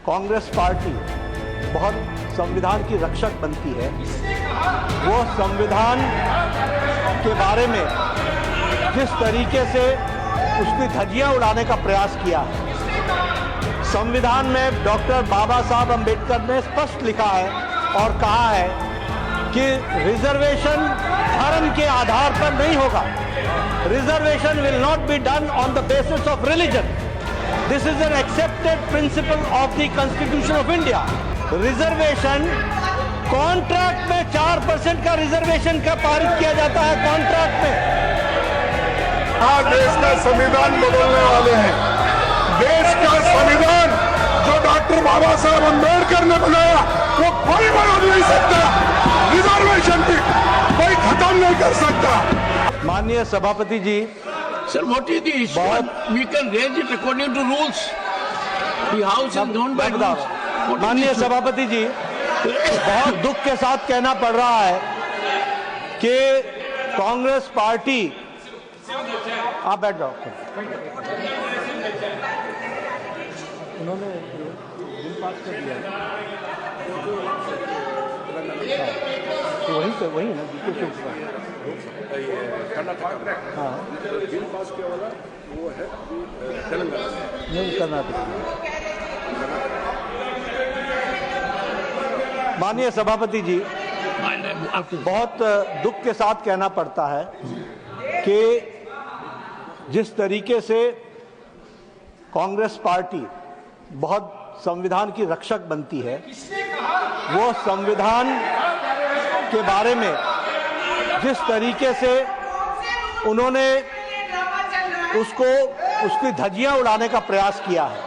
Congress party बहुत संविधान की रक्षक बनती है, वो संविधान के बारे में जिस तरीके से उसकी धज्जियां उड़ाने का प्रयास किया है। संविधान में डॉक्टर बाबा साहब अंबेडकर ने स्पष्ट लिखा है और कहा है कि रिजर्वेशन धर्म के आधार पर नहीं होगा। Reservation will not be done on the basis of religion. This is an accepted principle of the constitution of India. Reservation contract में 4% का रिजर्वेशन का पारित किया जाता है कॉन्ट्रैक्ट में। आज देश का संविधान बदलने वाले हैं। देश का संविधान जो डॉक्टर बाबा साहब अंबेडकर ने बनाया वो कोई बदल नहीं सकता। रिजर्वेशन की कोई खत्म नहीं कर सकता। माननीय सभापति जी, Sir, what is the issue? We can raise it according to rules. The house is governed by rules. माननीय सभापति जी, बहुत दुख के साथ कहना पड़ रहा है कि कांग्रेस पार्टी, आप बैठ जाओ। उन्होंने बिल पास कर दिया तो वही ना हाँ बिल पास किया वाला वो है तेलंगाना नहीं कर्नाटक। माननीय सभापति जी, बहुत दुख के साथ कहना पड़ता है कि जिस तरीके से कांग्रेस पार्टी बहुत संविधान की रक्षक बनती है, वो संविधान के बारे में जिस तरीके से उन्होंने उसकी धज्जियां उड़ाने का प्रयास किया है।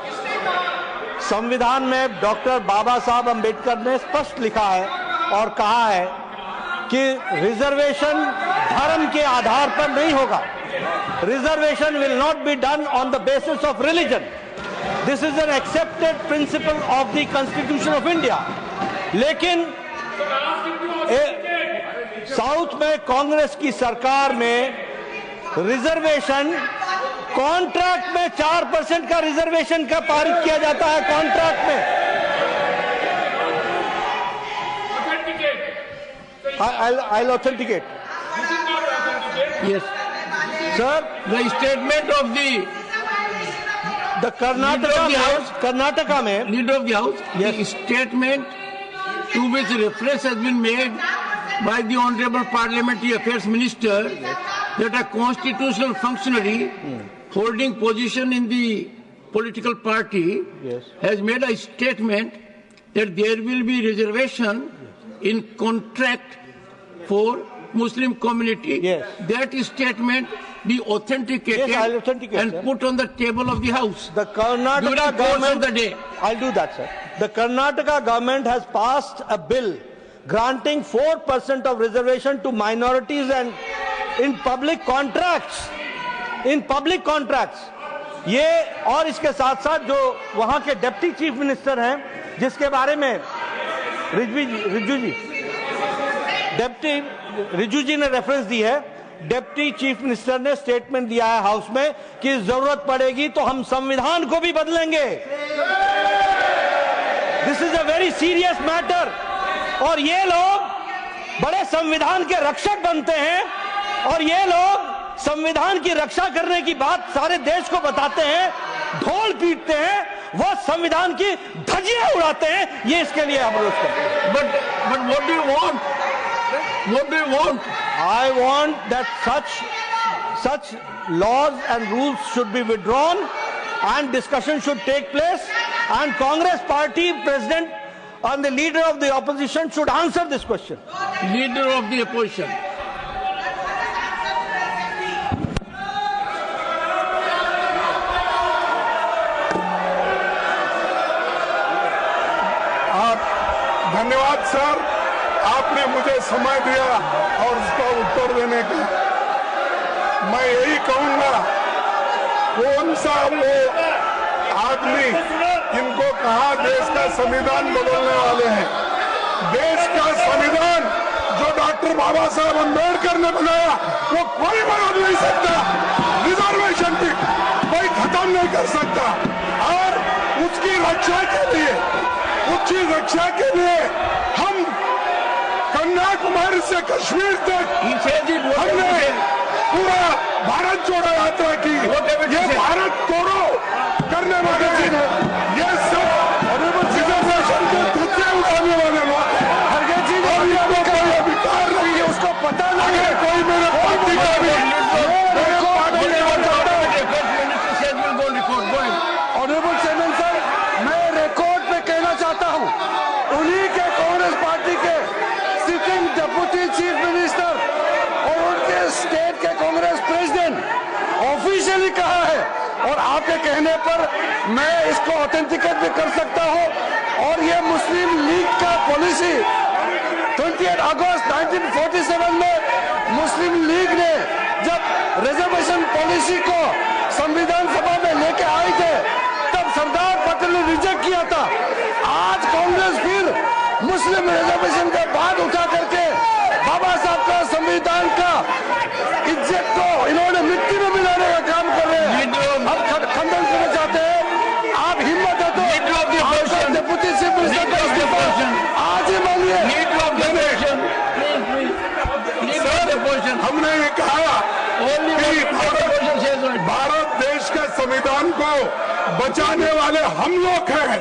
संविधान में डॉक्टर बाबा साहब अंबेडकर ने स्पष्ट लिखा है और कहा है कि रिजर्वेशन धर्म के आधार पर नहीं होगा। Reservation will not be done on the basis of religion. This is an accepted principle of the constitution of India. लेकिन साउथ में कांग्रेस की सरकार में रिजर्वेशन कॉन्ट्रैक्ट में 4% का रिजर्वेशन का पारित किया जाता है कॉन्ट्रैक्ट में। I'll authenticate. Yes. Sir, The statement of the Karnataka में leader of the house, Yes. the statement to which reference has been made by the Honorable Parliamentary Affairs Minister that a constitutional functionary holding position in the political party Yes. has made a statement that there will be reservation in contract for Muslim community. Yes. That statement be authenticated Yes, I'll authenticate, and sir. put on the table of the house. The Karnataka During the course government, of the day. I'll do that, sir. The Karnataka government has passed a bill granting 4% of reservation to minorities and in public contracts. In public contracts. ये और इसके साथ साथ जो वहां के deputy chief minister हैं, जिसके बारे में रिजू जी ने रेफरेंस दी है, डिप्टी चीफ मिनिस्टर ने स्टेटमेंट दिया है हाउस में कि जरूरत पड़ेगी तो हम संविधान को भी बदलेंगे। This is a very serious matter. और ये लोग बड़े संविधान के रक्षक बनते हैं और ये लोग संविधान की रक्षा करने की बात सारे देश को बताते हैं, ढोल पीटते हैं, वो संविधान की धज्जियां उड़ाते हैं। ये इसके लिए अनुरोध करते हैं। But what do you want? What do you want? I want that such laws and rules should be withdrawn and discussion should take place, and Congress party president and the leader of the opposition should answer this question. Leader of the opposition. धन्यवाद sir, आपने मुझे समय दिया और उसका उत्तर देने का। मैं यही कहूंगा, कौन सा वो आदमी इनको कहा देश का संविधान बदलने वाले हैं। देश का संविधान जो डॉक्टर बाबा साहब अंबेडकर ने बनाया वो कोई बदल नहीं सकता। रिजर्वेशन की कोई खत्म नहीं कर सकता और उसकी रक्षा के लिए कश्मीर तक He says it. हमने पूरा भारत जोड़ो यात्रा की। ये भारत तोड़ो करने वाले ये सब रिजर्वेशन के धज्जे उड़ाने वाले लोग खड़गे जी ने और इनको कोई अधिकार नहीं है। उसको पता नहीं है। अगर कोई मेरे पार्टी का भी ऑनरेबल चेयरमैन सर, मैं रिकॉर्ड पे कहना चाहता हूं, उन्हीं के कांग्रेस पार्टी के सिटिंग डिप्टी चीफ मिनिस्टर और उनके स्टेट के कांग्रेस प्रेसिडेंट ऑफिशियली कहा है, और आपके कहने पर मैं इसको ऑथेंटिकेट भी कर सकता हूं। और ये मुस्लिम लीग का पॉलिसी 28 अगस्त 1947 में मुस्लिम लीग ने जब रिजर्वेशन पॉलिसी को संविधान सभा में लेके आए थे, तब सरदार पटेल ने रिजेक्ट किया था। आज कांग्रेस फिर मुस्लिम रिजर्वेशन के बाद उठा करके बाबा साहब का संविधान का इज्जत को इन्होंने मिट्टी में मिलाने का काम कर रहे हैं। हम खंडन करना चाहते हैं। आप हिम्मत है तो डिप्टी चीफ मिनिस्टर का इस्तीफा आज ही मांगिए। हमने ये कहा कि भारत देश के संविधान को बचाने वाले हम लोग हैं।